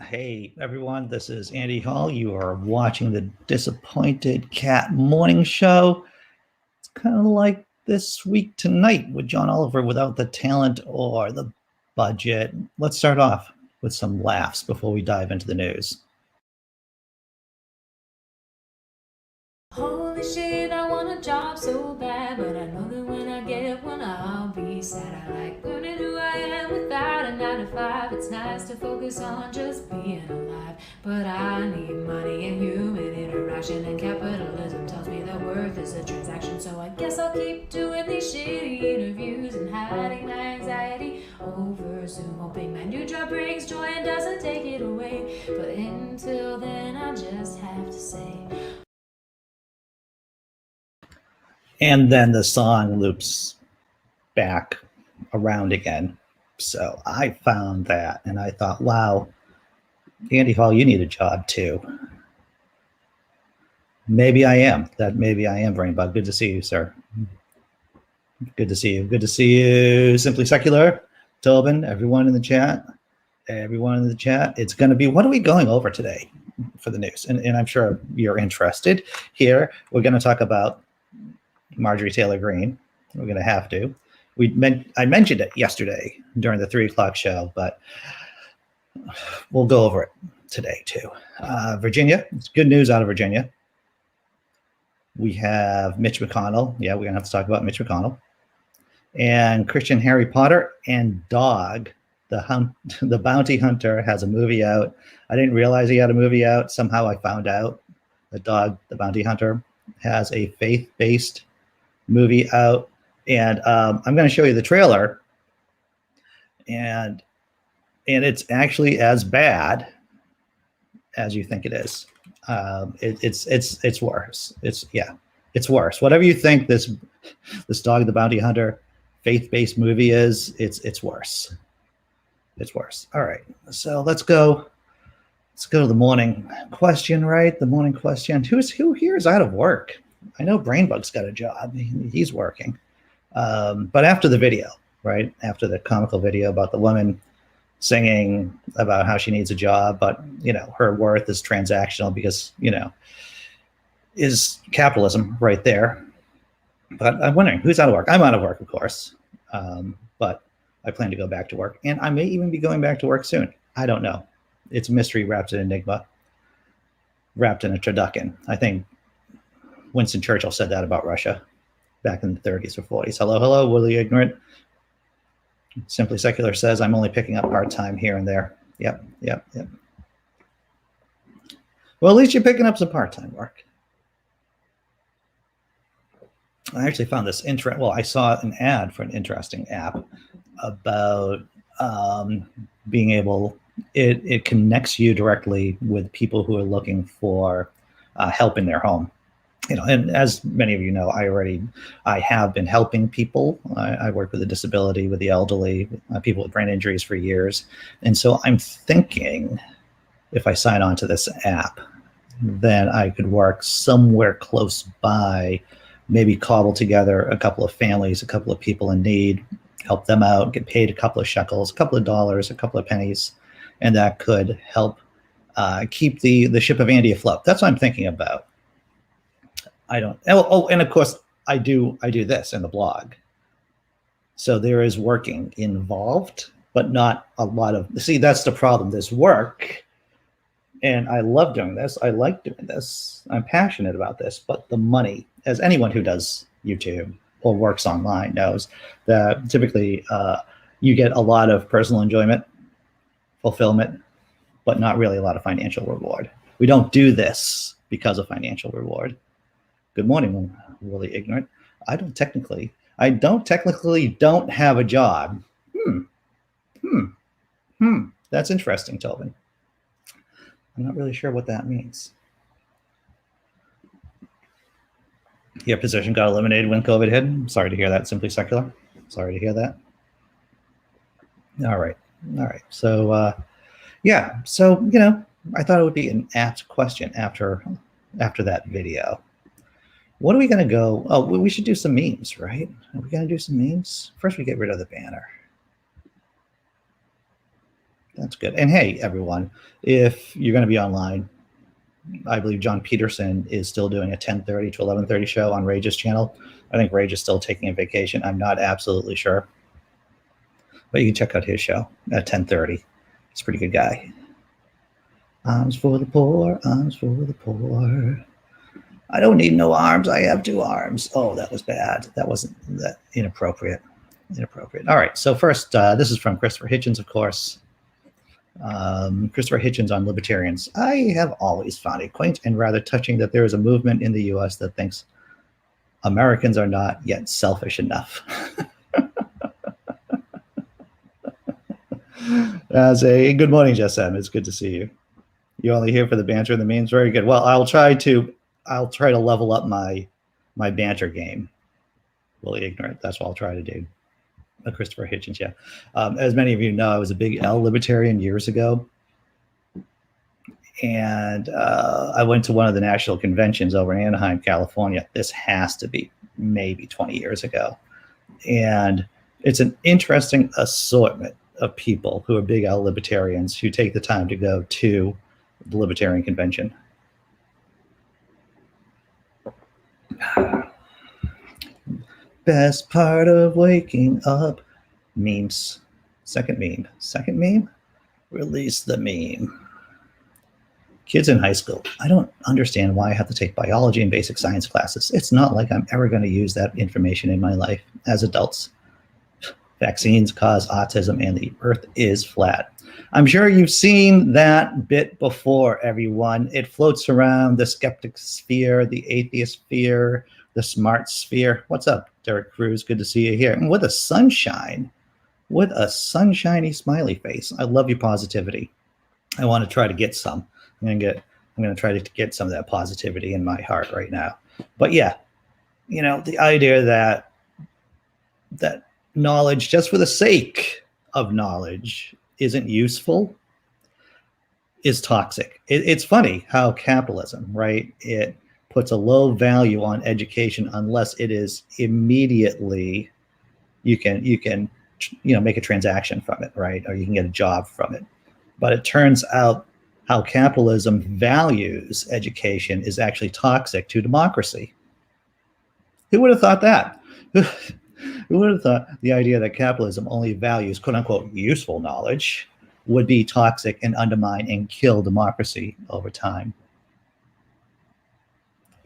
Hey everyone, this is Andy Hall. You are watching the Disappointed Cat Morning Show. It's kind of like This Week Tonight with John Oliver without the talent or the budget. Let's start off with some laughs before we dive into the news. Holy shit, I want a job so bad, but I know that when I get one, I'll be sad. I like learning who I am without a 9 to 5. It's nice to focus on just being alive, but I need money and human interaction, and capitalism tells me that worth is a transaction. So I guess I'll keep doing these shitty interviews and hiding my anxiety over Zoom, hoping my new job brings joy and doesn't take it away. But until then, I just have to say, And then the song loops back around again. So I found that and I thought, wow, Andy Hall, you need a job too. Maybe I am. Maybe I am, Brainbug. Good to see you, sir. Good to see you. Good to see you, Simply Secular, Tobin, everyone in the chat. Everyone in the chat. It's going to be, what are we going over today for the news? And I'm sure you're interested here. We're going to talk about Marjorie Taylor Greene. We're going to have to. I mentioned it yesterday during the 3 o'clock show, but we'll go over it today too. Virginia, it's good news out of Virginia. We have Mitch McConnell. Yeah, we're going to have to talk about Mitch McConnell. And Christian Harry Potter and Dog, the Bounty Hunter, has a movie out. I didn't realize he had a movie out. Somehow I found out that Dog, the Bounty Hunter, has a faith-based movie out. And I'm going to show you the trailer. And it's actually as bad as you think it is. It's worse. It's worse. Whatever you think this Dog the Bounty Hunter faith-based movie is, it's worse. It's worse. All right. So let's go to the morning question, right? The morning question. Who here is out of work? I know Brainbug's got a job. He's working. But after the video, right? After the comical video about the woman singing about how she needs a job, but her worth is transactional because is capitalism right there. But I'm wondering who's out of work. I'm out of work, of course, but I plan to go back to work, and I may even be going back to work soon. I don't know. It's a mystery wrapped in enigma, wrapped in a turducken. I think Winston Churchill said that about Russia back in the 30s or 40s. Hello, Willie Ignorant. Simply Secular says, I'm only picking up part-time here and there. Yep. Well, at least you're picking up some part-time work. I actually found this interesting. Well, I saw an ad for an interesting app about being able, it connects you directly with people who are looking for help in their home. And as many of you know, I have been helping people. I work with a disability, with the elderly, people with brain injuries for years. And so I'm thinking if I sign on to this app, then I could work somewhere close by, maybe cobble together a couple of families, a couple of people in need, help them out, get paid a couple of shekels, a couple of dollars, a couple of pennies, and that could help keep the ship of Andy afloat. That's what I'm thinking about. I don't. Oh, and of course I do this in the blog. So there is working involved, but not a lot of. See, that's the problem. There's work, and I love doing this. I like doing this. I'm passionate about this, but the money, as anyone who does YouTube or works online knows, that typically you get a lot of personal enjoyment, fulfillment, but not really a lot of financial reward. We don't do this because of financial reward. Good morning, Willie Ignorant. I don't technically don't have a job. That's interesting, Tobin. I'm not really sure what that means. Your position got eliminated when COVID hit. I'm sorry to hear that, Simply Secular. Sorry to hear that. All right. So, yeah. So, I thought it would be an apt question after that video. What are we going to go? Oh, we should do some memes, right? Are we going to do some memes? First, we get rid of the banner. That's good. And hey, everyone, if you're going to be online, I believe John Peterson is still doing a 10:30 to 11:30 show on Rage's channel. I think Rage is still taking a vacation. I'm not absolutely sure. But you can check out his show at 10:30. He's a pretty good guy. Arms for the poor, arms for the poor. I don't need no arms. I have 2 arms. Oh, that was bad. That wasn't that inappropriate. Inappropriate. All right. So first, this is from Christopher Hitchens, of course. Christopher Hitchens on libertarians. I have always found it quaint and rather touching that there is a movement in the U.S. that thinks Americans are not yet selfish enough. Good morning, Jess M. It's good to see you. You're only here for the banter and the memes. Very good. Well, I'll try to level up my banter game. Really ignorant. That's what I'll try to do. Christopher Hitchens, yeah. As many of you know, I was a big L libertarian years ago. And I went to one of the national conventions over in Anaheim, California. This has to be maybe 20 years ago. And it's an interesting assortment of people who are big L libertarians who take the time to go to the Libertarian Convention. Best part of waking up. Memes. Second meme. Release the meme. Kids in high school. I don't understand why I have to take biology and basic science classes. It's not like I'm ever going to use that information in my life as adults. Vaccines cause autism and the earth is flat. I'm sure you've seen that bit before, everyone. It floats around the skeptic sphere, the atheist sphere, the smart sphere. What's up, Derek Cruz? Good to see you here. And with a sunshiny smiley face. I love your positivity. I want to try to get some. I'm going to try to get some of that positivity in my heart right now. But yeah, the idea that knowledge just for the sake of knowledge isn't useful is toxic. It's funny how capitalism, right? It puts a low value on education unless it is immediately you can make a transaction from it, right? Or you can get a job from it. But it turns out how capitalism values education is actually toxic to democracy. Who would have thought that? Who would have thought the idea that capitalism only values quote unquote useful knowledge would be toxic and undermine and kill democracy over time?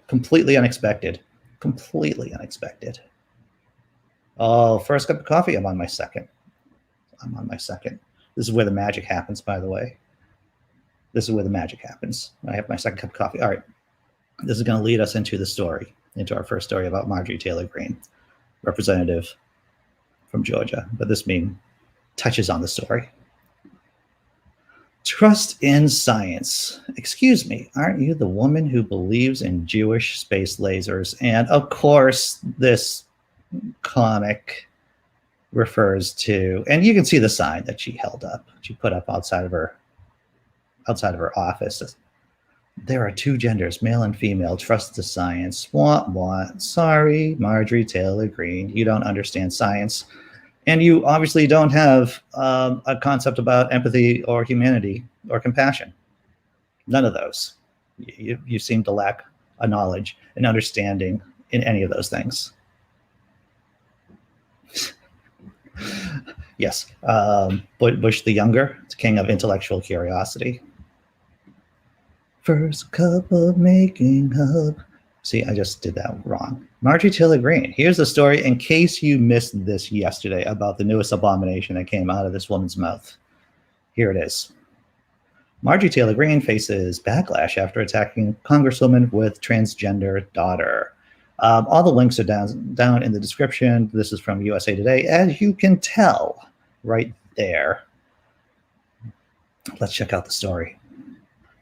Completely unexpected. Completely unexpected. Oh, first cup of coffee. I'm on my second. This is where the magic happens, by the way. This is where the magic happens. I have my second cup of coffee. All right. This is going to lead us into the story, into our first story about Marjorie Taylor Greene, representative from Georgia. But this meme touches on the story. Trust in science. Excuse me, aren't you the woman who believes in Jewish space lasers? And of course, this comic refers to, and you can see the sign that she held up. She put up outside of her office. There are 2 genders, male and female. Trust the science. Want. Sorry, Marjorie Taylor Greene. You don't understand science. And you obviously don't have a concept about empathy or humanity or compassion. None of those. You seem to lack a knowledge and understanding in any of those things. Yes. Bush the Younger, king of intellectual curiosity. First cup of making up. See, I just did that wrong. Marjorie Taylor Greene. Here's the story in case you missed this yesterday about the newest abomination that came out of this woman's mouth. Here it is. Marjorie Taylor Greene faces backlash after attacking Congresswoman with transgender daughter. All the links are down in the description. This is from USA Today, as you can tell right there. Let's check out the story.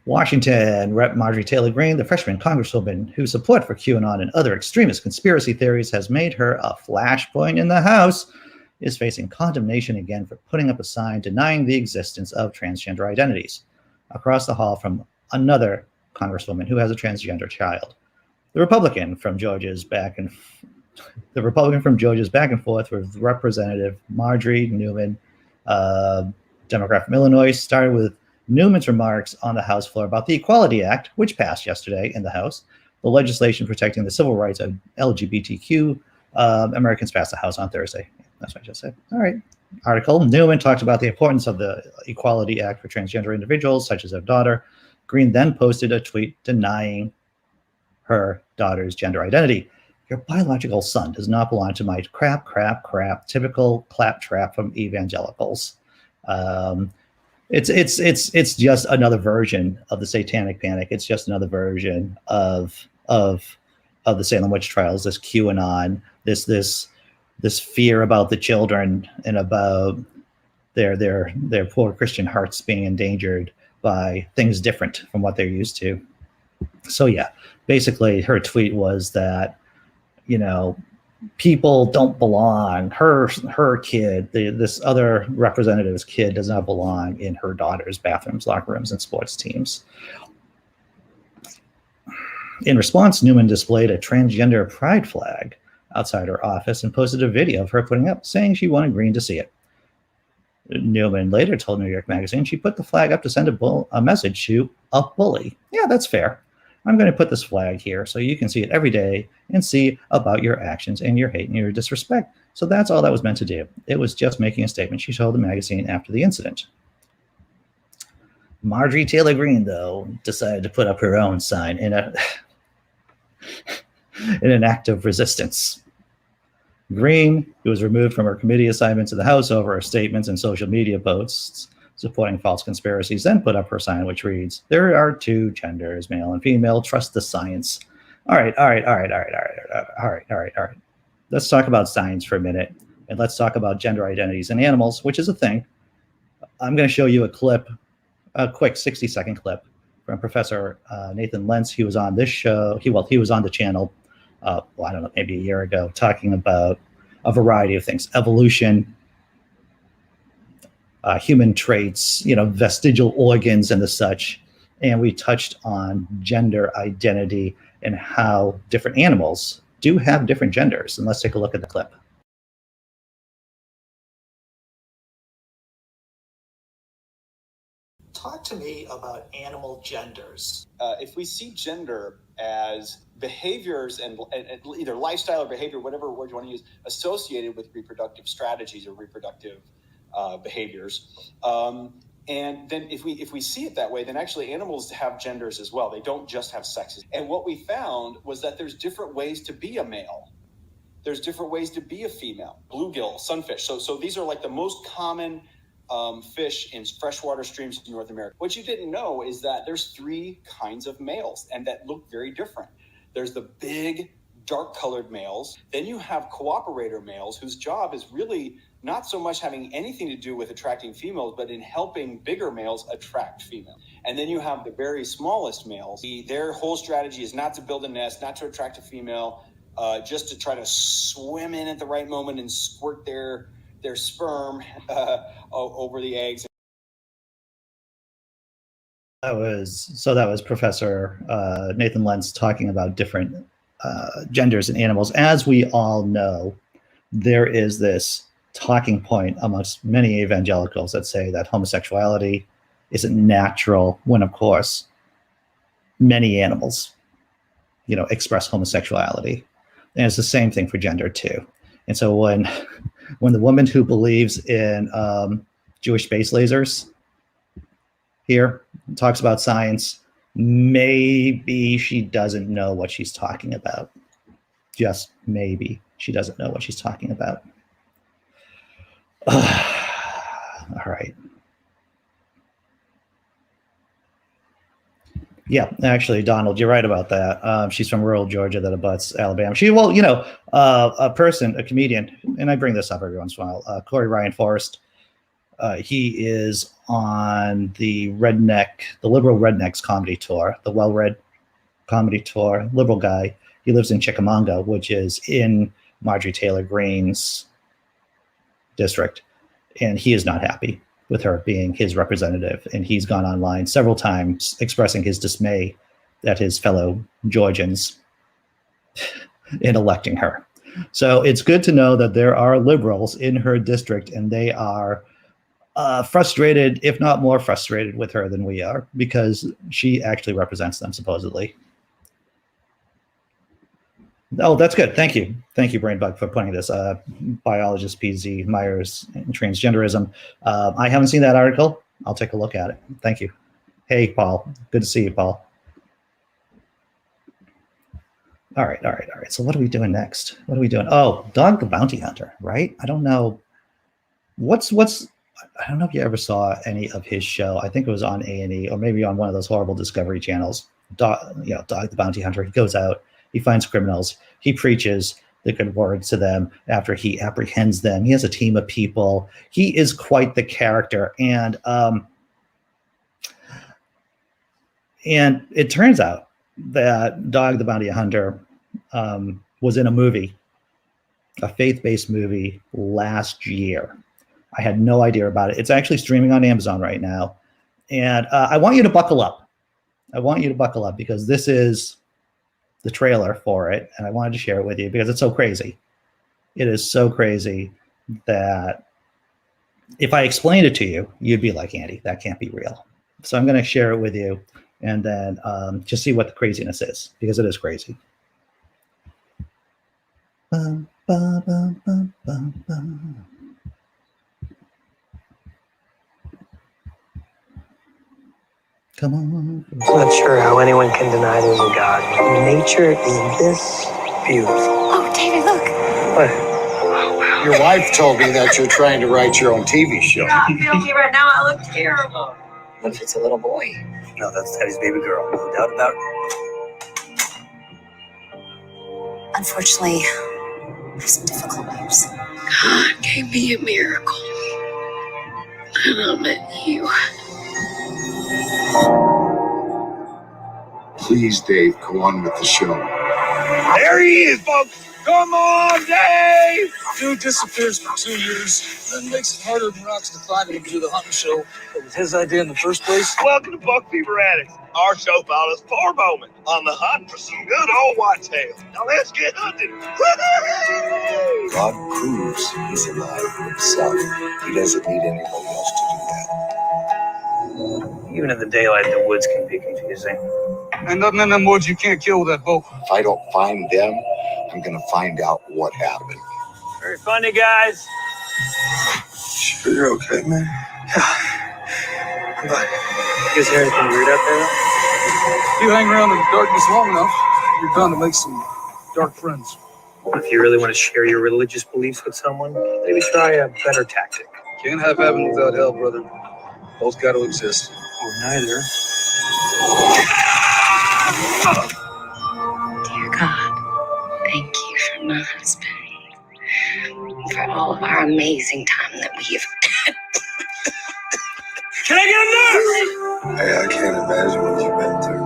Washington Rep. Marjorie Taylor Greene, the freshman congresswoman whose support for QAnon and other extremist conspiracy theories has made her a flashpoint in the House, is facing condemnation again for putting up a sign denying the existence of transgender identities across the hall from another congresswoman who has a transgender child. The Republican from Georgia's back and forth with Representative Marjorie Newman Democrat from Illinois started with Newman's remarks on the House floor about the Equality Act, which passed yesterday in the House. The legislation protecting the civil rights of LGBTQ Americans passed the House on Thursday. That's what I just said. All right. Article. Newman talked about the importance of the Equality Act for transgender individuals, such as their daughter. Greene then posted a tweet denying her daughter's gender identity. Your biological son does not belong to my crap, typical claptrap from evangelicals. It's just another version of the Satanic Panic. It's just another version of the Salem witch trials, this QAnon, this fear about the children and about their poor Christian hearts being endangered by things different from what they're used to. So yeah, basically her tweet was that, you know, people don't belong. Her kid, this other representative's kid, does not belong in her daughter's bathrooms, locker rooms, and sports teams. In response, Newman displayed a transgender pride flag outside her office and posted a video of her putting up, saying she wanted Greene to see it. Newman later told New York Magazine she put the flag up to send a message to a bully. Yeah, that's fair. I'm going to put this flag here so you can see it every day and see about your actions and your hate and your disrespect. So that's all that was meant to do. It was just making a statement, she told the magazine after the incident. Marjorie Taylor Greene, though, decided to put up her own sign in an act of resistance. Greene, who was removed from her committee assignments in the House over her statements and social media posts supporting false conspiracies, then put up her sign, which reads, "There are two genders, male and female. Trust the science." All right. Let's talk about science for a minute, and let's talk about gender identities in animals, which is a thing. I'm going to show you a clip, a quick 60-second clip from Professor Nathan Lentz. He was on this show. He was on the channel, I don't know, maybe a year ago, talking about a variety of things: evolution, human traits, vestigial organs and the such. And we touched on gender identity and how different animals do have different genders. And let's take a look at the clip. Talk to me about animal genders. If we see gender as behaviors and either lifestyle or behavior, whatever word you want to use, associated with reproductive strategies or reproductive behaviors, and then if we see it that way, then actually animals have genders as well. They don't just have sexes. And what we found was that there's different ways to be a male. There's different ways to be a female. Bluegill, sunfish. So these are like the most common fish in freshwater streams in North America. What you didn't know is that there's three kinds of males, and that look very different. There's the big, dark-colored males. Then you have cooperator males, whose job is really not so much having anything to do with attracting females, but in helping bigger males attract females. And then you have the very smallest males. Their whole strategy is not to build a nest, not to attract a female, just to try to swim in at the right moment and squirt their sperm over the eggs. That was Professor Nathan Lentz talking about different genders in animals. As we all know, there is this talking point amongst many evangelicals that say that homosexuality isn't natural, when of course many animals express homosexuality. And it's the same thing for gender too. And so when the woman who believes in Jewish space lasers here talks about science, maybe she doesn't know what she's talking about. Just maybe she doesn't know what she's talking about. All right. Yeah, actually, Donald, you're right about that. She's from rural Georgia that abuts Alabama. A comedian, and I bring this up every once in a while, Corey Ryan Forrest. He is on the Liberal Rednecks comedy tour, the Well-Read comedy tour, liberal guy. He lives in Chickamauga, which is in Marjorie Taylor Greene's district, and he is not happy with her being his representative. And he's gone online several times expressing his dismay at his fellow Georgians in electing her. So it's good to know that there are liberals in her district, and they are frustrated, if not more frustrated with her than we are, because she actually represents them, supposedly. Oh, that's good. Thank you. Thank you, Brainbug, for putting this. Biologist PZ Myers and transgenderism. I haven't seen that article. I'll take a look at it. Thank you. Hey, Paul. Good to see you, Paul. All right. So what are we doing next? What are we doing? Oh, Dog the Bounty Hunter, right? I don't know. I don't know if you ever saw any of his show. I think it was on A&E or maybe on one of those horrible Discovery channels. Dog the Bounty Hunter. He goes out, he finds criminals, he preaches the good words to them after he apprehends them. He has a team of people. He is quite the character. And it turns out that Dog the Bounty Hunter was in a movie, a faith-based movie last year. I had no idea about it. It's actually streaming on Amazon right now. And I want you to buckle up. I want you to buckle up because this is the trailer for it. And I wanted to share it with you because it's so crazy. It is so crazy that if I explained it to you, you'd be like, Andy, that can't be real. So I'm going to share it with you and then just see what the craziness is because it is crazy. Bum, bum, bum, bum, bum, bum. Come on. I'm not sure how anyone can deny there's a God. Nature is this beautiful. Oh, David, look. What? Oh, wow. Your wife told me that you're trying to write your own TV show. You're not feeling me right now. I look terrible. What if it's a little boy? No, that's Teddy's baby girl. No doubt about it. Unfortunately, I have some difficult news. God gave me a miracle. And I met you. Please, Dave, go on with the show. There he is, folks. Come on, Dave. Dude disappears for 2 years, then makes it harder than rocks to find him to do the hunting show. It was his idea in the first place. Welcome to Buck Fever Addicts. Our show follows 4 bowmen on the hunt for some good old whitetail. Now let's get hunting. God proves he's alive himself. He doesn't need anybody else to do that. Even in the daylight, the woods can be confusing. And nothing in them woods you can't kill with that bow. If I don't find them, I'm going to find out what happened. Very funny, guys. Sure you're okay, man? But you guys hear anything weird out there? You hang around in the darkness long enough, you're bound to make some dark friends. If you really want to share your religious beliefs with someone, maybe try a better tactic. Can't have heaven without hell, brother. Both got to exist. Or neither. Dear God, thank you for my husband. For all of our amazing time that we've Can I get a nurse? Hey, I can't imagine what you've been through.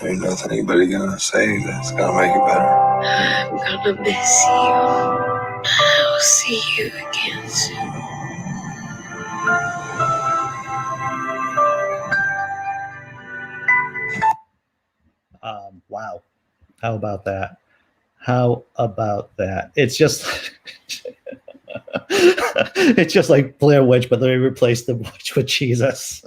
There ain't nothing anybody gonna say that's gonna make it better. I'm gonna miss you. I'll see you again soon. Wow. How about that? How about that? It's just it's just like Blair Witch, but they replaced the witch with Jesus.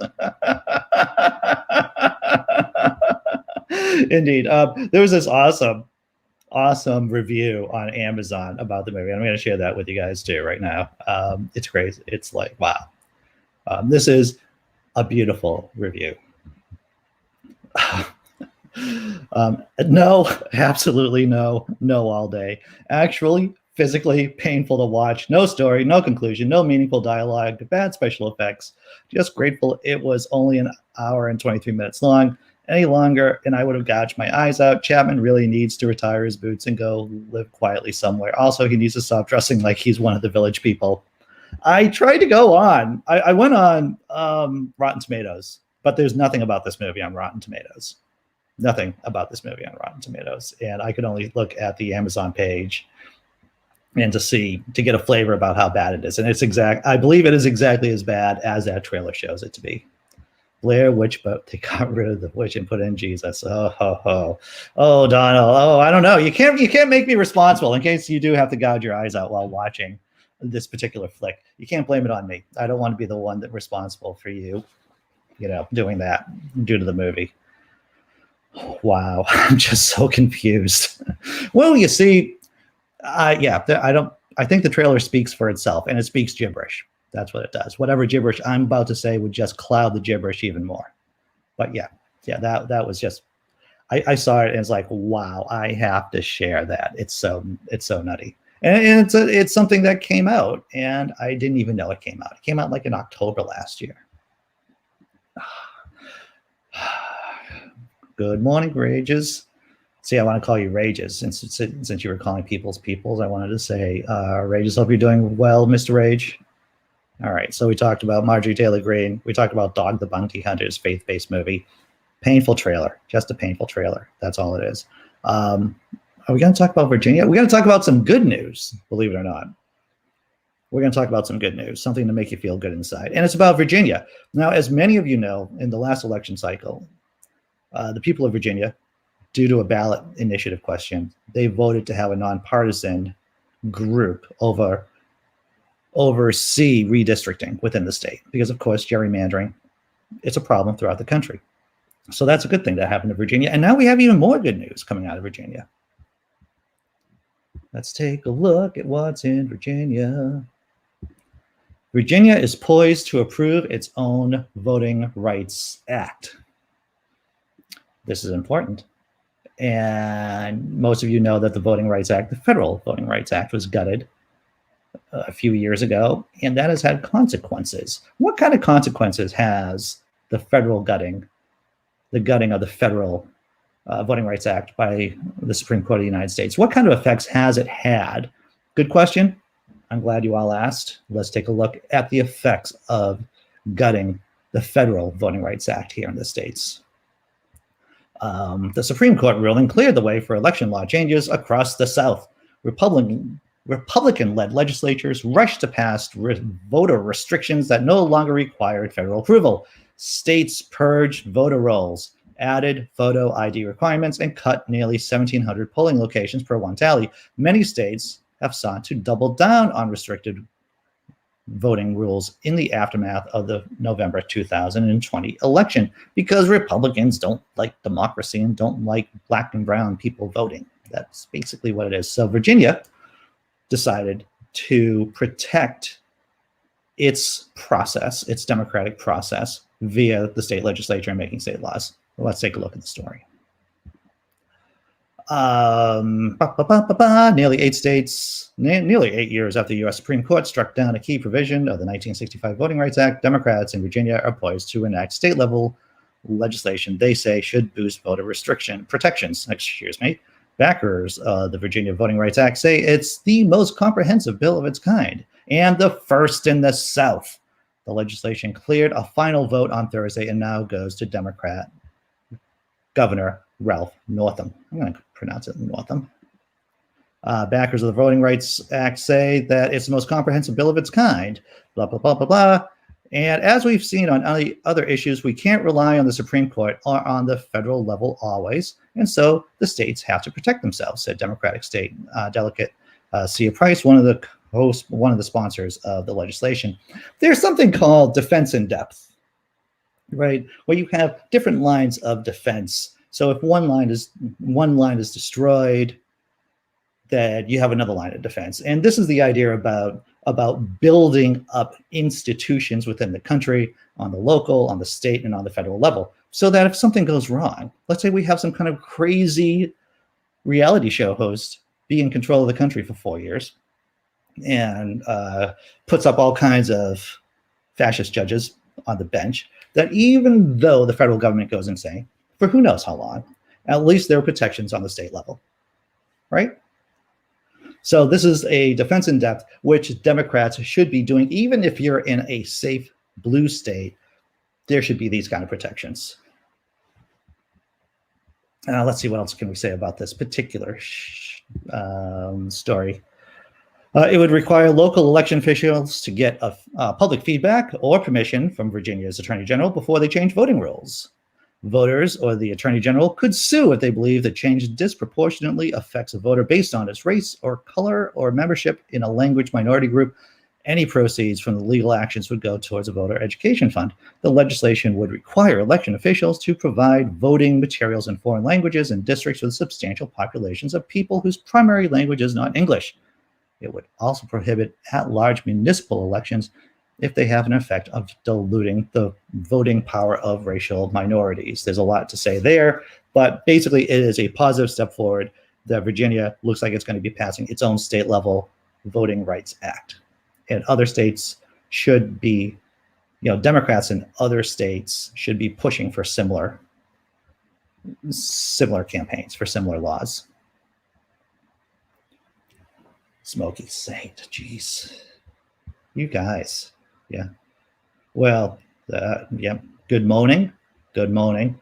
Indeed. There was this awesome review on Amazon about the movie. I'm going to share that with you guys too right now. It's crazy. It's like, wow. This is a beautiful review. No, absolutely no all day. Actually, physically painful to watch. No story, no conclusion, no meaningful dialogue, bad special effects. Just grateful it was only an hour and 23 minutes long. Any longer, and I would have gouged my eyes out. Chapman really needs to retire his boots and go live quietly somewhere. Also, he needs to stop dressing like he's one of the village people. I tried to go on. I went on Rotten Tomatoes, but there's nothing about this movie on Rotten Tomatoes. Nothing about this movie on Rotten Tomatoes. And I could only look at the Amazon page and to get a flavor about how bad it is. And I believe it is exactly as bad as that trailer shows it to be. Blair Witch, but they got rid of the witch and put in Jesus. Oh, Donald. Oh, I don't know. You can't make me responsible in case you do have to gouge your eyes out while watching this particular flick. You can't blame it on me. I don't want to be the one that responsible for you, doing that due to the movie. Wow, I'm just so confused. Well, you see, I think the trailer speaks for itself, and it speaks gibberish. That's what it does. Whatever gibberish I'm about to say would just cloud the gibberish even more. But yeah, that was just. I saw it and it's like, wow, I have to share that. It's so nutty, and it's something that came out, and I didn't even know it came out. It came out like in October last year. Good morning, Rages. See, I want to call you Rages since you were calling peoples. I wanted to say, Rages, hope you're doing well, Mr. Rage. All right, so we talked about Marjorie Taylor Greene. We talked about Dog the Bounty Hunter's faith-based movie. Painful trailer, just a painful trailer. That's all it is. Are we going to talk about Virginia? We're going to talk about some good news, believe it or not. We're going to talk about some good news, something to make you feel good inside. And it's about Virginia. Now, as many of you know, in the last election cycle, the people of Virginia, due to a ballot initiative question, they voted to have a nonpartisan group oversee redistricting within the state. Because, of course, gerrymandering, it's a problem throughout the country. So that's a good thing that happened to Virginia. And now we have even more good news coming out of Virginia. Let's take a look at what's in Virginia. Virginia is poised to approve its own Voting Rights Act. This is important. And most of you know that the Voting Rights Act, the Federal Voting Rights Act, was gutted a few years ago, and that has had consequences. What kind of consequences has the gutting of the Federal Voting Rights Act by the Supreme Court of the United States? What kind of effects has it had? Good question. I'm glad you all asked. Let's take a look at the effects of gutting the Federal Voting Rights Act here in the States. The Supreme Court ruling cleared the way for election law changes across the South. Republican-led legislatures rushed to pass voter restrictions that no longer required federal approval. States purged voter rolls, added photo ID requirements, and cut nearly 1,700 polling locations per one tally. Many states have sought to double down on restricted voting rules in the aftermath of the November 2020 election because Republicans don't like democracy and don't like black and brown people voting. That's basically what it is. So Virginia decided to protect its process, its democratic process, via the state legislature and making state laws. Well, let's take a look at the story. Nearly 8 years after the U.S. Supreme Court struck down a key provision of the 1965 Voting Rights Act, Democrats in Virginia are poised to enact state-level legislation they say should boost voter protections. Backers of the Virginia Voting Rights Act say it's the most comprehensive bill of its kind and the first in the South. The legislation cleared a final vote on Thursday and now goes to Democrat Governor Ralph Northam. I'm going to pronounce it Northam. Backers of the Voting Rights Act say that it's the most comprehensive bill of its kind, blah, blah, blah, blah, blah. And as we've seen on other issues, we can't rely on the Supreme Court or on the federal level always. And so the states have to protect themselves, said Democratic State Delegate Sia Price, one of the sponsors of the legislation. There's something called defense in depth, right? Where you have different lines of defense. So if one line is destroyed, that you have another line of defense. And this is the idea about building up institutions within the country, on the local, on the state, and on the federal level, so that if something goes wrong, let's say we have some kind of crazy reality show host be in control of the country for 4 years and puts up all kinds of fascist judges on the bench, that even though the federal government goes insane for who knows how long, at least there are protections on the state level, right? So this is a defense in depth, which Democrats should be doing. Even if you're in a safe blue state, there should be these kind of protections. Let's see, what else can we say about this particular story? It would require local election officials to get public feedback or permission from Virginia's Attorney General before they change voting rules. Voters or the attorney general could sue if they believe the change disproportionately affects a voter based on its race or color or membership in a language minority group. Any proceeds from the legal actions would go towards a voter education fund. The legislation would require election officials to provide voting materials in foreign languages in districts with substantial populations of people whose primary language is not English. It would also prohibit at-large municipal elections if they have an effect of diluting the voting power of racial minorities. There's a lot to say there, but basically it is a positive step forward that Virginia looks like it's going to be passing its own state-level Voting Rights Act. And other states should be, Democrats in other states should be pushing for similar campaigns, for similar laws. Smoky Saint, jeez. You guys. Yeah. Well, yeah. Good morning. Good morning.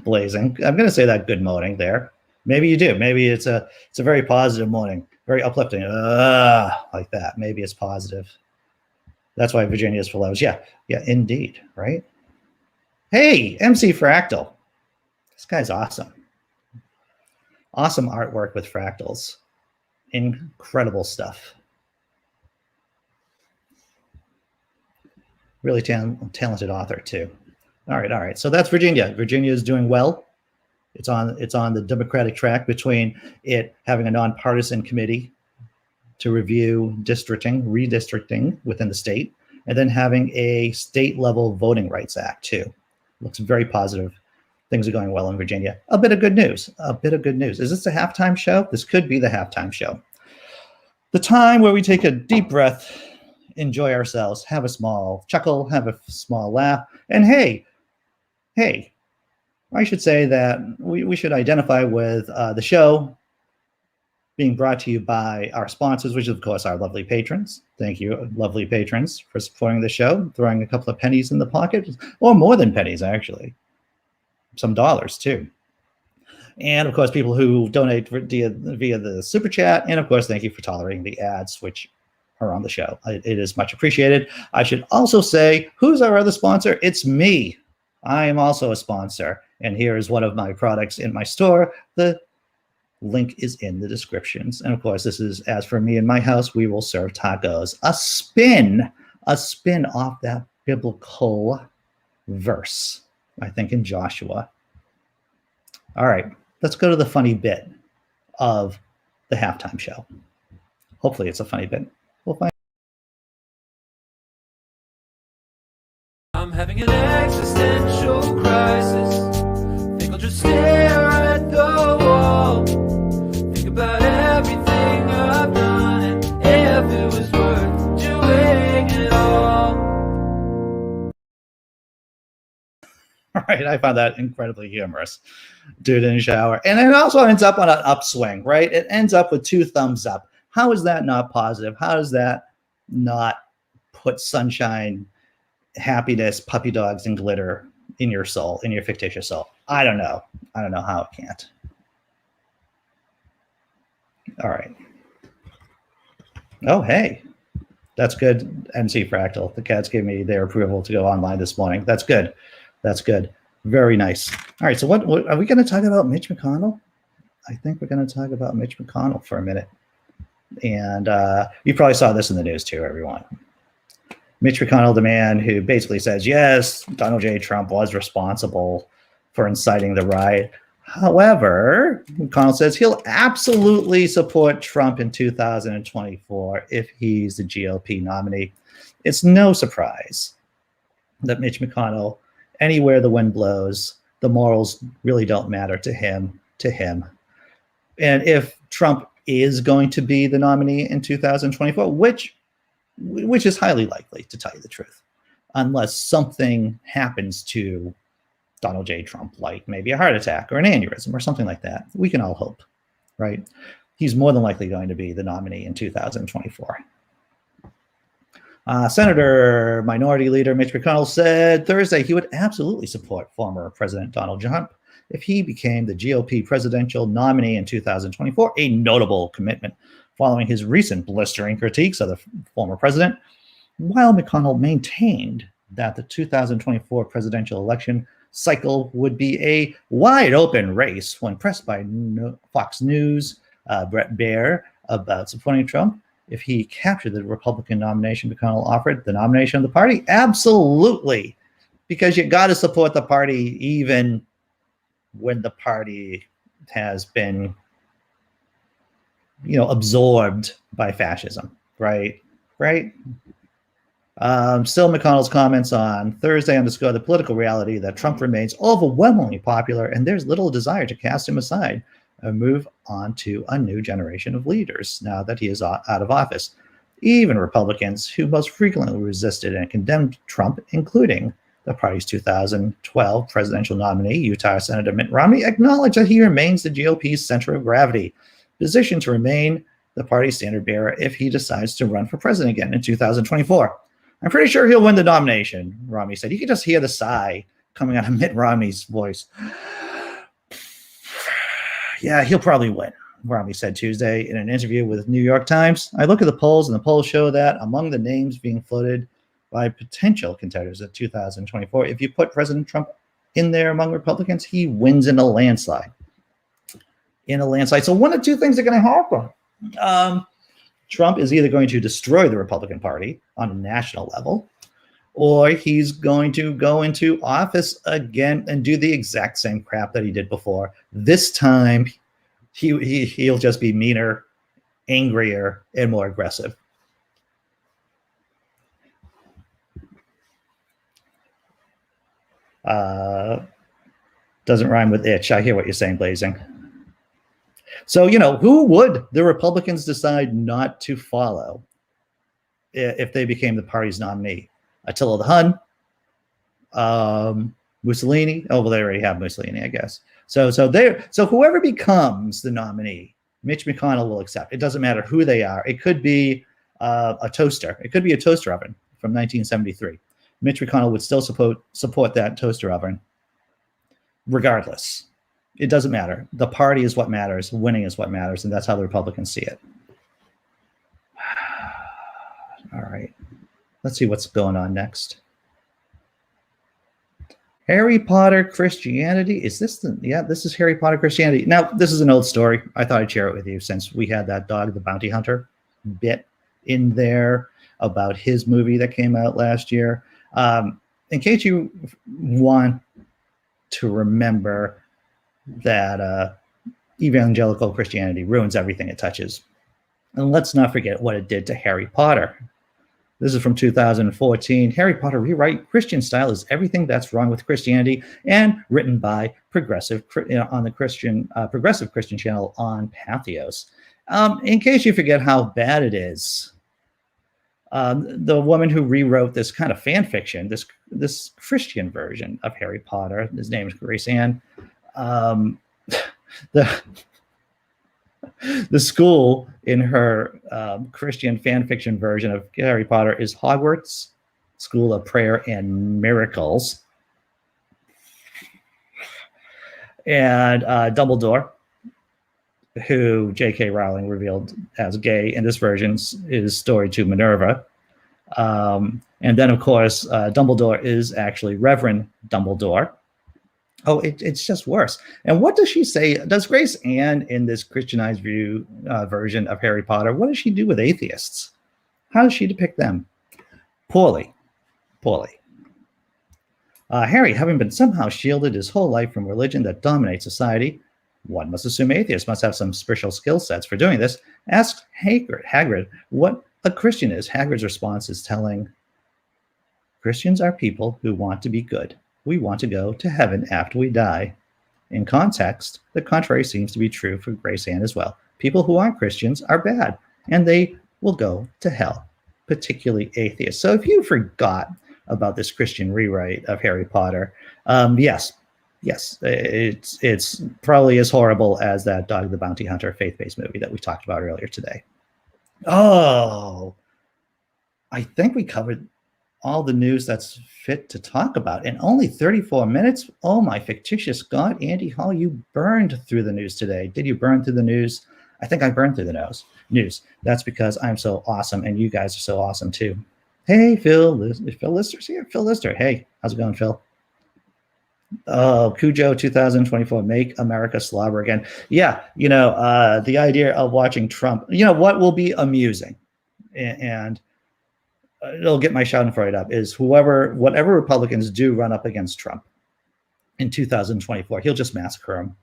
Blazing. I'm going to say that good morning there. Maybe you do. Maybe it's a very positive morning, very uplifting. Like that. Maybe it's positive. That's why Virginia is for lows. Yeah. Yeah, indeed. Right. Hey, MC Fractal. This guy's awesome. Awesome artwork with fractals. Incredible stuff. Really talented author too. All right. So that's Virginia. Virginia is doing well. It's on the Democratic track between it having a nonpartisan committee to review redistricting within the state, and then having a state-level Voting Rights Act too. Looks very positive. Things are going well in Virginia. A bit of good news. Is this a halftime show? This could be the halftime show. The time where we take a deep breath, enjoy ourselves, have a small chuckle, have a small laugh, and hey, I should say that we should identify with the show being brought to you by our sponsors, which is, of course, our lovely patrons. Thank you, lovely patrons, for supporting the show, throwing a couple of pennies in the pocket, or more than pennies, actually. Some dollars, too. And, of course, people who donate via the Super Chat. And, of course, thank you for tolerating the ads, which are on the show. It is much appreciated. I should also say, who's our other sponsor? It's me. I am also a sponsor. And here is one of my products in my store. The link is in the descriptions. And, of course, this is, as for me and my house, we will serve tacos. A spin off that biblical verse, I think, in Joshua. All right, let's go to the funny bit of the halftime show. Hopefully it's a funny bit. We'll find. I'm having an existential crisis. Think I'll just stare at the wall. Think about everything I've done and if it was worth doing it all. All right, I found that incredibly humorous. Dude in the shower. And it also ends up on an upswing, right? It ends up with 2 thumbs up. How is that not positive? How does that not put sunshine, happiness, puppy dogs, and glitter in your soul, in your fictitious soul? I don't know. I don't know how it can't. All right. Oh, hey. That's good, MC Fractal. The cats gave me their approval to go online this morning. That's good. That's good. Very nice. All right. So what are we going to talk about? Mitch McConnell? I think we're going to talk about Mitch McConnell for a minute. And you probably saw this in the news too, everyone. Mitch McConnell, the man who basically says, yes, Donald J. Trump was responsible for inciting the riot. However, McConnell says he'll absolutely support Trump in 2024 if he's the GOP nominee. It's no surprise that Mitch McConnell, anywhere the wind blows, the morals really don't matter to him. And if Trump is going to be the nominee in 2024, which is highly likely, to tell you the truth, unless something happens to Donald J. Trump, like maybe a heart attack or an aneurysm or something like that. We can all hope, right? He's more than likely going to be the nominee in 2024. Senator Minority Leader Mitch McConnell said Thursday he would absolutely support former President Donald Trump if he became the GOP presidential nominee in 2024, a notable commitment following his recent blistering critiques of the former president, while McConnell maintained that the 2024 presidential election cycle would be a wide open race when pressed by Fox News, Brett Baer, about supporting Trump. If he captured the Republican nomination McConnell offered, the nomination of the party, absolutely, because you got to support the party even when the party has been, absorbed by fascism, right? Still, McConnell's comments on Thursday underscore the political reality that Trump remains overwhelmingly popular and there's little desire to cast him aside and move on to a new generation of leaders now that he is out of office. Even Republicans who most frequently resisted and condemned Trump, including the party's 2012 presidential nominee, Utah Senator Mitt Romney, acknowledge that he remains the GOP's center of gravity, positioned to remain the party's standard bearer if he decides to run for president again in 2024. I'm pretty sure he'll win the nomination, Romney said. You can just hear the sigh coming out of Mitt Romney's voice. Yeah, he'll probably win, Romney said Tuesday in an interview with the New York Times. I look at the polls, and the polls show that among the names being floated by potential contenders at 2024, if you put President Trump in there among Republicans, he wins in a landslide. So one of two things are going to happen. Trump is either going to destroy the Republican Party on a national level, or he's going to go into office again and do the exact same crap that he did before. This time, he'll just be meaner, angrier, and more aggressive. Doesn't rhyme with itch. I hear what you're saying, Blazing. So, who would the Republicans decide not to follow if they became the party's nominee? Attila the Hun, Mussolini. Oh, well, they already have Mussolini, I guess. So whoever becomes the nominee, Mitch McConnell will accept. It doesn't matter who they are. It could be a toaster. It could be a toaster oven from 1973. Mitch McConnell would still support that toaster oven, regardless. It doesn't matter. The party is what matters. Winning is what matters, and that's how the Republicans see it. All right. Let's see what's going on next. Harry Potter Christianity. Is this this is Harry Potter Christianity. Now, this is an old story. I thought I'd share it with you since we had that Dog the Bounty Hunter bit in there about his movie that came out last year. In case you want to remember that evangelical Christianity ruins everything it touches. And let's not forget what it did to Harry Potter. This is from 2014. Harry Potter Rewrite Christian Style is everything that's wrong with Christianity, and written by Progressive on the Progressive Christian channel on Pathos. In case you forget how bad it is, the woman who rewrote this kind of fan fiction, this Christian version of Harry Potter, his name is Grace Ann. The school in her Christian fan fiction version of Harry Potter is Hogwarts School of Prayer and Miracles. And Dumbledore, who J.K. Rowling revealed as gay in this version, is story to Minerva. And then, of course, Dumbledore is actually Reverend Dumbledore. Oh, it's just worse. And what does she say? Does Grace Ann, in this Christianized view version of Harry Potter, what does she do with atheists? How does she depict them? Poorly. Harry, having been somehow shielded his whole life from religion that dominates society, one must assume atheists must have some special skill sets for doing this. Ask Hagrid what a Christian is. Hagrid's response is telling, Christians are people who want to be good. We want to go to heaven after we die. In context, the contrary seems to be true for Grace Ann as well. People who aren't Christians are bad, and they will go to hell, particularly atheists. So if you forgot about this Christian rewrite of Harry Potter, yes, it's probably as horrible as that Dog the Bounty Hunter faith-based movie that we talked about earlier today. Oh, I think we covered all the news that's fit to talk about in only 34 minutes. Oh my fictitious God, Andy Hall, you burned through the news today. Did you burn through the news? I think I burned through the news. That's because I'm so awesome and you guys are so awesome too. Hey, Phil Lister's here. Phil Lister. Hey, how's it going, Phil? Oh, Cujo 2024, Make America Slobber Again. Yeah, the idea of watching Trump, what will be amusing, and it'll get my Schadenfreude up, is whatever Republicans do run up against Trump in 2024, he'll just massacre them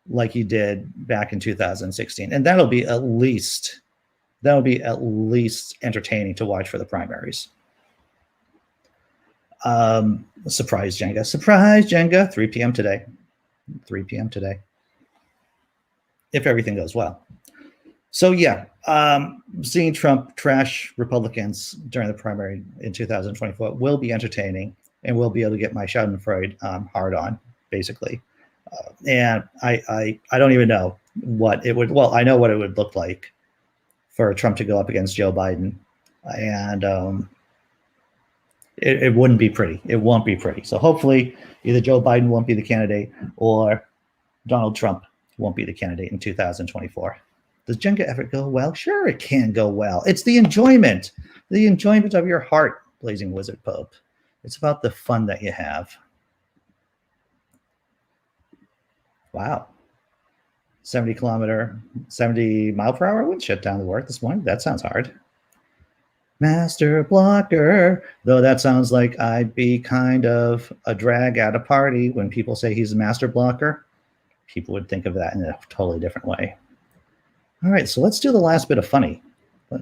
like he did back in 2016. And that'll be at least entertaining to watch for the primaries. Surprise Jenga, 3 p.m. today. If everything goes well. So yeah, seeing Trump trash Republicans during the primary in 2024 will be entertaining, and we'll be able to get my Schadenfreude hard on, basically. And I don't even know what it would. Well, I know what it would look like for Trump to go up against Joe Biden, and it wouldn't be pretty. It won't be pretty. So hopefully, either Joe Biden won't be the candidate, or Donald Trump won't be the candidate in 2024. Does Jenga ever go well? Sure, it can go well. It's the enjoyment of your heart, Blazing Wizard Pope. It's about the fun that you have. Wow. 70 mile per hour wind shut down the work this morning. That sounds hard. Master blocker, though that sounds like I'd be kind of a drag at a party when people say he's a master blocker. People would think of that in a totally different way. All right, so let's do the last bit of funny,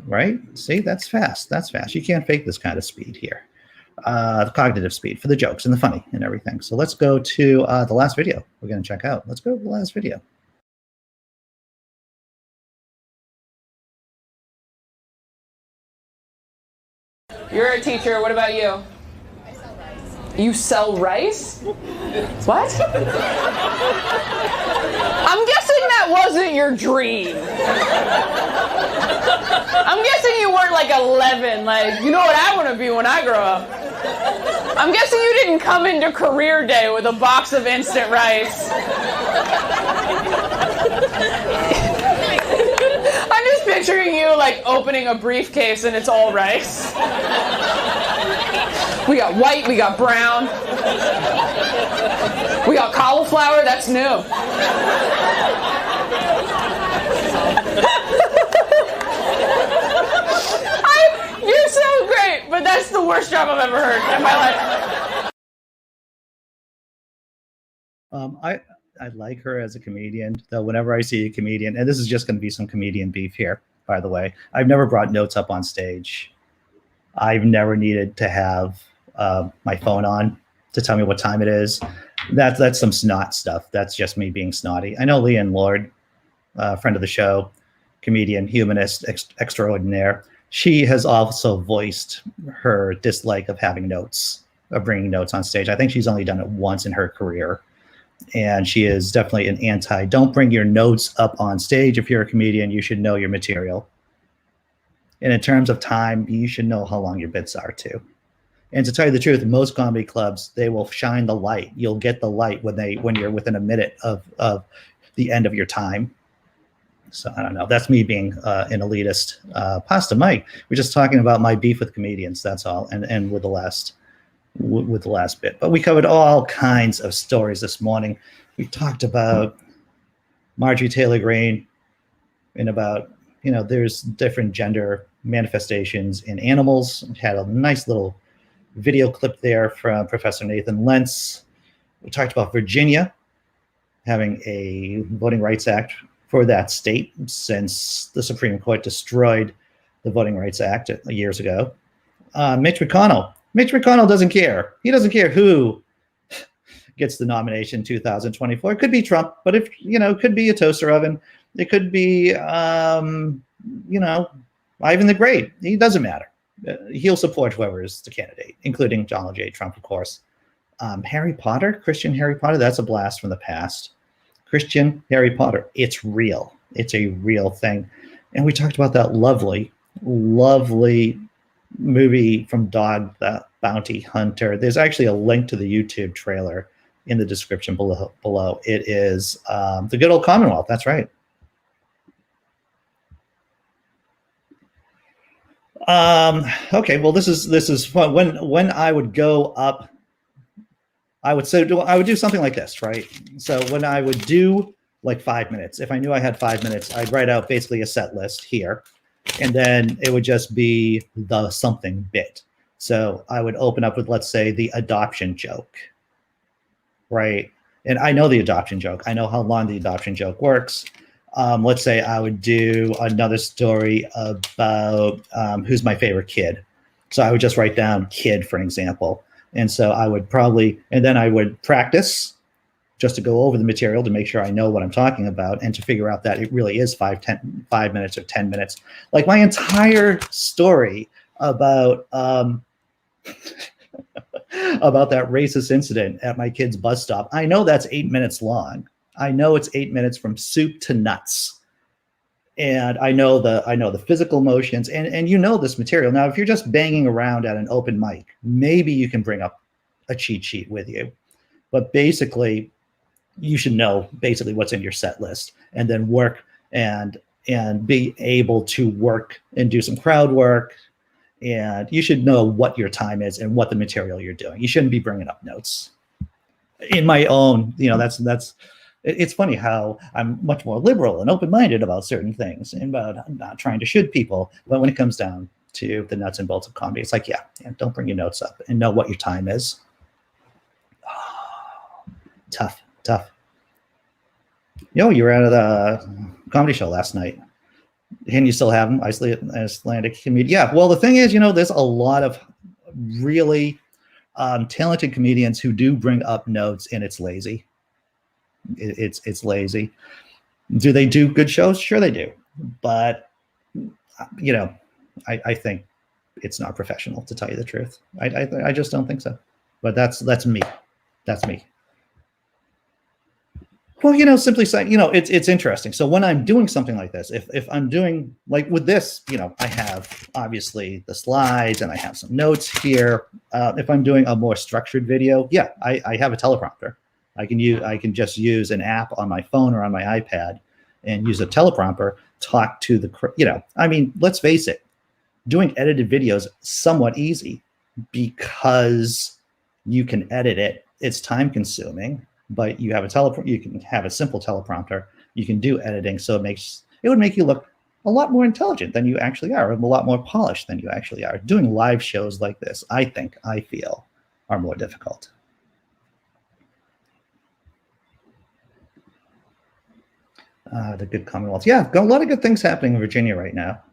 right? See, that's fast. You can't fake this kind of speed here. The cognitive speed for the jokes and the funny and everything. So let's go to the last video we're going to check out. Let's go to the last video. You're a teacher. What about you? You sell rice? What? I'm guessing that wasn't your dream. I'm guessing you weren't like 11, like, you know what I want to be when I grow up. I'm guessing you didn't come into career day with a box of instant rice. I'm just picturing you like opening a briefcase and it's all rice. We got white, we got brown. We got cauliflower, that's new. You're so great, but that's the worst job I've ever heard in my life. I like her as a comedian, though whenever I see a comedian, and this is just going to be some comedian beef here, by the way, I've never brought notes up on stage. I've never needed to have my phone on to tell me what time it is. That's some snot stuff. That's just me being snotty. I know Leanne Lord, friend of the show, comedian, humanist extraordinaire. She has also voiced her dislike of having notes, of bringing notes on stage. I think she's only done it once in her career. And she is definitely an don't bring your notes up on stage. If you're a comedian, you should know your material. And in terms of time, you should know how long your bits are too. And to tell you the truth, most comedy clubs, they will shine the light. You'll get the light when you're within a minute of the end of your time. So I don't know. That's me being an elitist. Pasta Mike, we're just talking about my beef with comedians. That's all. And with the last bit. But we covered all kinds of stories this morning. We talked about Marjorie Taylor Greene and about, there's different gender manifestations in animals. We had a nice little video clip there from Professor Nathan Lentz. We talked about Virginia having a Voting Rights Act for that state since the Supreme Court destroyed the Voting Rights Act years ago. Mitch McConnell doesn't care. He doesn't care who gets the nomination in 2024. It could be Trump, but it could be a toaster oven. It could be, Ivan the Great. It doesn't matter. He'll support whoever is the candidate, including Donald J. Trump, of course. Harry Potter, Christian Harry Potter, that's a blast from the past. Christian Harry Potter, it's real. It's a real thing. And we talked about that lovely movie from Dog the Bounty Hunter. There's actually a link to the YouTube trailer in the description below. It is the good old Commonwealth. That's right. Okay, well, this is fun. When I would go up, I would do something like this, right? So when I would do like 5 minutes, if I knew I had 5 minutes, I'd write out basically a set list here, and then it would just be the something bit. So I would open up with, let's say, the adoption joke, right? And I know the adoption joke. I know how long the adoption joke works. Let's say I would do another story about who's my favorite kid. So I would just write down kid, for an example. And so I would and then I would practice just to go over the material to make sure I know what I'm talking about and to figure out that it really is 5 minutes or 10 minutes. Like my entire story about about that racist incident at my kid's bus stop. I know that's 8 minutes long. I know it's 8 minutes from soup to nuts. And I know the physical motions and you know this material. Now, if you're just banging around at an open mic, maybe you can bring up a cheat sheet with you. But basically, you should know basically what's in your set list and then work and be able to work and do some crowd work. And you should know what your time is and what the material you're doing. You shouldn't be bringing up notes. In my own, it's funny how I'm much more liberal and open-minded about certain things and about not trying to shoot people. But when it comes down to the nuts and bolts of comedy, it's like, yeah, don't bring your notes up and know what your time is. Oh, tough. You were at the comedy show last night. And you still have them, Icelandic comedian. Yeah, well, the thing is, there's a lot of really talented comedians who do bring up notes, and it's lazy. It's lazy. Do they do good shows? Sure they do. But, I think it's not professional, to tell you the truth. I just don't think so. But that's me. That's me. Well, simply saying, it's interesting. So when I'm doing something like this, if I'm doing like with this, I have obviously the slides and I have some notes here. If I'm doing a more structured video, yeah, I have a teleprompter. I can just use an app on my phone or on my iPad and use a teleprompter, talk to the, let's face it, doing edited videos somewhat easy because you can edit it. It's time consuming. But you have you can have a simple teleprompter. You can do editing, so it would make you look a lot more intelligent than you actually are, and a lot more polished than you actually are. Doing live shows like this, I feel, are more difficult. The good Commonwealth. Yeah, got a lot of good things happening in Virginia right now.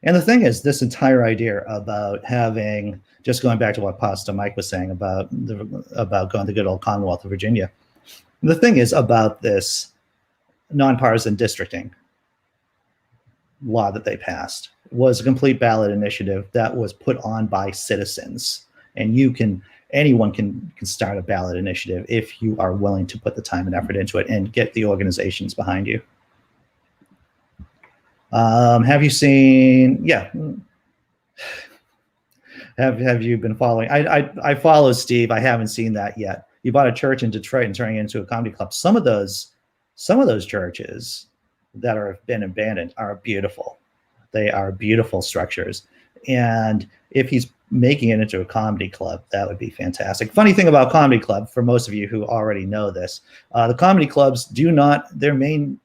And the thing is, this entire idea about having, just going back to what Pasta Mike was saying about going to the good old Commonwealth of Virginia. The thing is about this nonpartisan districting law that they passed was a complete ballot initiative that was put on by citizens. And anyone can start a ballot initiative if you are willing to put the time and effort into it and get the organizations behind you. Have you seen? Yeah. Have you been following? I follow Steve. I haven't seen that yet. He bought a church in Detroit and turning it into a comedy club. Some of those churches that have been abandoned are beautiful. They are beautiful structures. And if he's making it into a comedy club, that would be fantastic. Funny thing about comedy club, for most of you who already know this, the comedy clubs do not, their main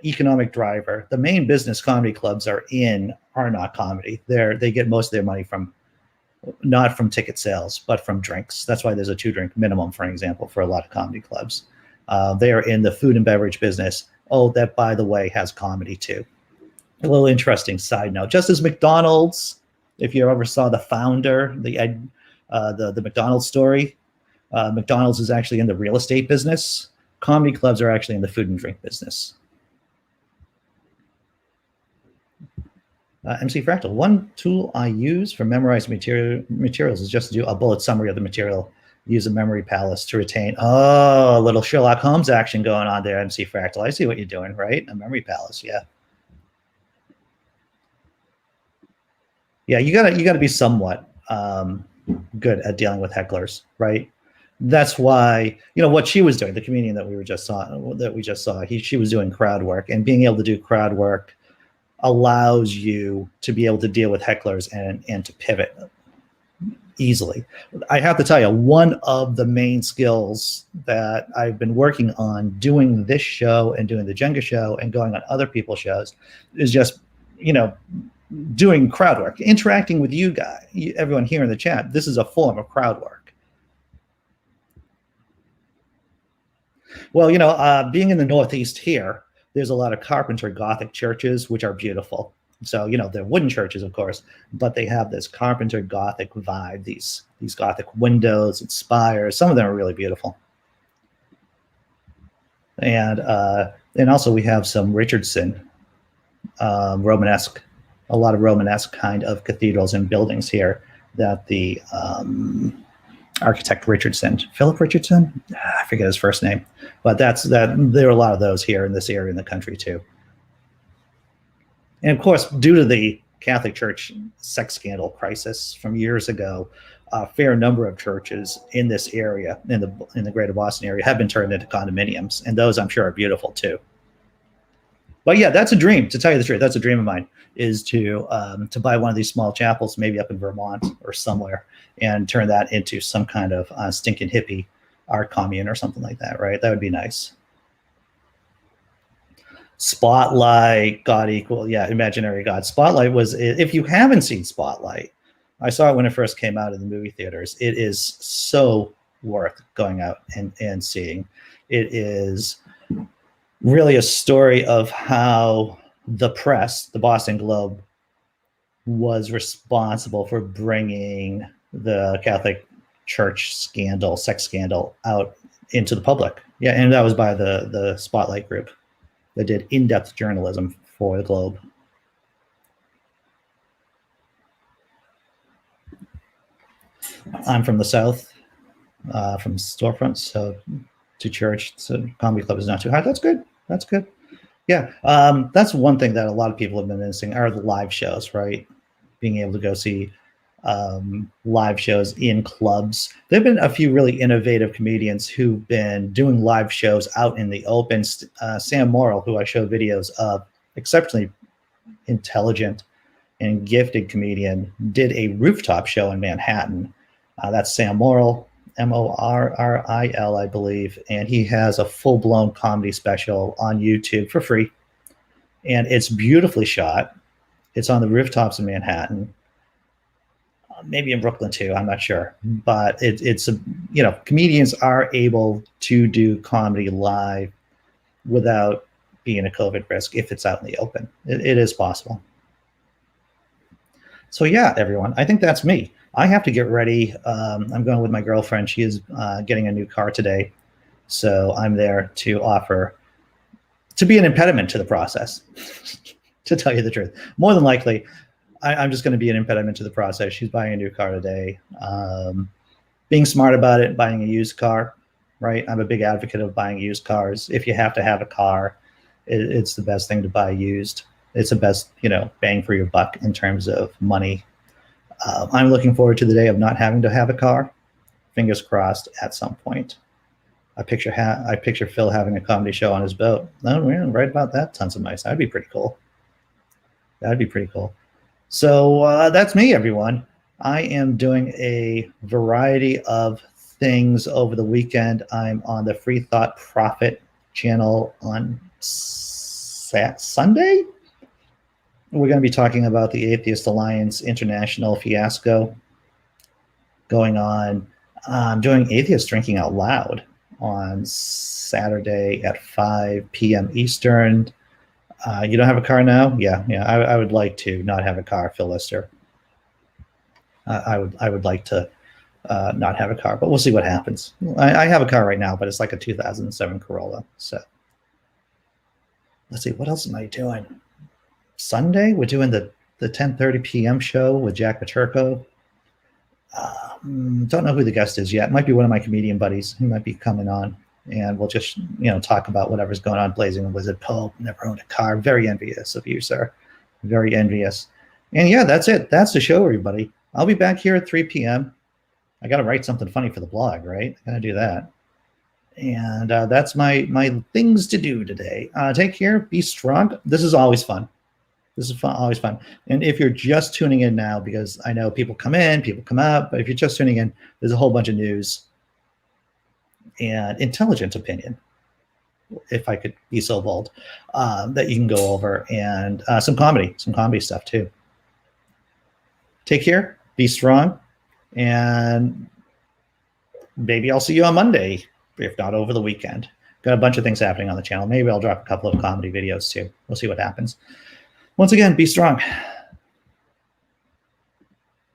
economic driver, the main business comedy clubs are not comedy. They get most of their money not from ticket sales, but from drinks. That's why there's a 2-drink minimum, for example, for a lot of comedy clubs. They are in the food and beverage business. Oh, that, by the way, has comedy too. A little interesting side note, just as McDonald's, if you ever saw The Founder, the McDonald's story, McDonald's is actually in the real estate business. Comedy clubs are actually in the food and drink business. MC Fractal, one tool I use for memorizing materials is just to do a bullet summary of the material. Use a memory palace to retain. Oh, a little Sherlock Holmes action going on there, MC Fractal. I see what you're doing, right? A memory palace, yeah. Yeah, you gotta be somewhat good at dealing with hecklers, right? That's why, what she was doing, the comedian that we just saw, she was doing crowd work, and being able to do crowd work allows you to be able to deal with hecklers and to pivot easily. I have to tell you, one of the main skills that I've been working on doing this show and doing the Jenga show and going on other people's shows is just, doing crowd work, interacting with you guys, everyone here in the chat. This is a form of crowd work. Well, being in the Northeast here, there's a lot of carpenter Gothic churches, which are beautiful. So, they're wooden churches, of course, but they have this carpenter Gothic vibe, these Gothic windows and spires. Some of them are really beautiful. And also we have some Richardson, Romanesque, a lot of Romanesque kind of cathedrals and buildings here that the architect Richardson, Philip Richardson, I forget his first name, but there are a lot of those here in this area in the country too. And of course, due to the Catholic Church sex scandal crisis from years ago, a fair number of churches in this area, in the greater Boston area, have been turned into condominiums, and those I'm sure are beautiful too. But yeah, that's a dream. To tell you the truth, that's a dream of mine, is to buy one of these small chapels, maybe up in Vermont or somewhere, and turn that into some kind of stinking hippie art commune or something like that. Right? That would be nice. Spotlight, God equal, yeah, imaginary God. Spotlight was, if you haven't seen Spotlight, I saw it when it first came out in the movie theaters. It is so worth going out and seeing. It is really a story of how the press, the Boston Globe, was responsible for bringing the Catholic Church scandal, sex scandal, out into the public. Yeah, and that was by the Spotlight group that did in-depth journalism for the Globe. I'm from the South, from storefronts, so to church, so comedy club is not too hard. That's good. That's good. Yeah, that's one thing that a lot of people have been missing are the live shows, right? Being able to go see live shows in clubs. There have been a few really innovative comedians who've been doing live shows out in the open. Sam Morrill, who I show videos of, exceptionally intelligent and gifted comedian, did a rooftop show in Manhattan. That's Sam Morrill, Morril, I believe, and he has a full-blown comedy special on YouTube for free, and it's beautifully shot. It's on the rooftops in Manhattan. Maybe in Brooklyn too, I'm not sure, but it's comedians are able to do comedy live without being a COVID risk if it's out in the open. It is possible. So yeah, everyone, I think that's me. I have to get ready. I'm going with my girlfriend. She is getting a new car today, so I'm there to offer to be an impediment to the process. To tell you the truth, more than likely, I'm just going to be an impediment to the process. She's buying a new car today. Being smart about it, buying a used car, right? I'm a big advocate of buying used cars. If you have to have a car, it's the best thing to buy used. It's the best, bang for your buck in terms of money. I'm looking forward to the day of not having to have a car. Fingers crossed at some point. I picture Phil having a comedy show on his boat. Oh, yeah, right about that. Tons of mice. That'd be pretty cool. That'd be pretty cool. So that's me, everyone. I am doing a variety of things over the weekend. I'm on the Free Thought Profit channel on Sunday. We're going to be talking about the Atheist Alliance International fiasco going on. I'm doing Atheist Drinking Out Loud on Saturday at 5 p.m. Eastern. You don't have a car now? Yeah. I would like to not have a car, Phil Lister. I would like to not have a car, but we'll see what happens. I have a car right now, but it's like a 2007 Corolla. So let's see, what else am I doing? Sunday, we're doing the 10:30 p.m. show with Jack Paterko. Don't know who the guest is yet. Might be one of my comedian buddies who might be coming on. And we'll just, talk about whatever's going on. Blazing the Wizard Pope, never owned a car. Very envious of you, sir. Very envious. And yeah, that's it. That's the show, everybody. I'll be back here at 3 p.m. I got to write something funny for the blog, right? I got to do that. And that's my things to do today. Take care. Be strong. This is always fun. This is fun, always fun. And if you're just tuning in now, because I know people come in, people come out, but if you're just tuning in, there's a whole bunch of news and intelligent opinion, if I could be so bold, that you can go over, and some comedy stuff too. Take care, be strong, and maybe I'll see you on Monday, if not over the weekend. Got a bunch of things happening on the channel. Maybe I'll drop a couple of comedy videos too. We'll see what happens. Once again, be strong.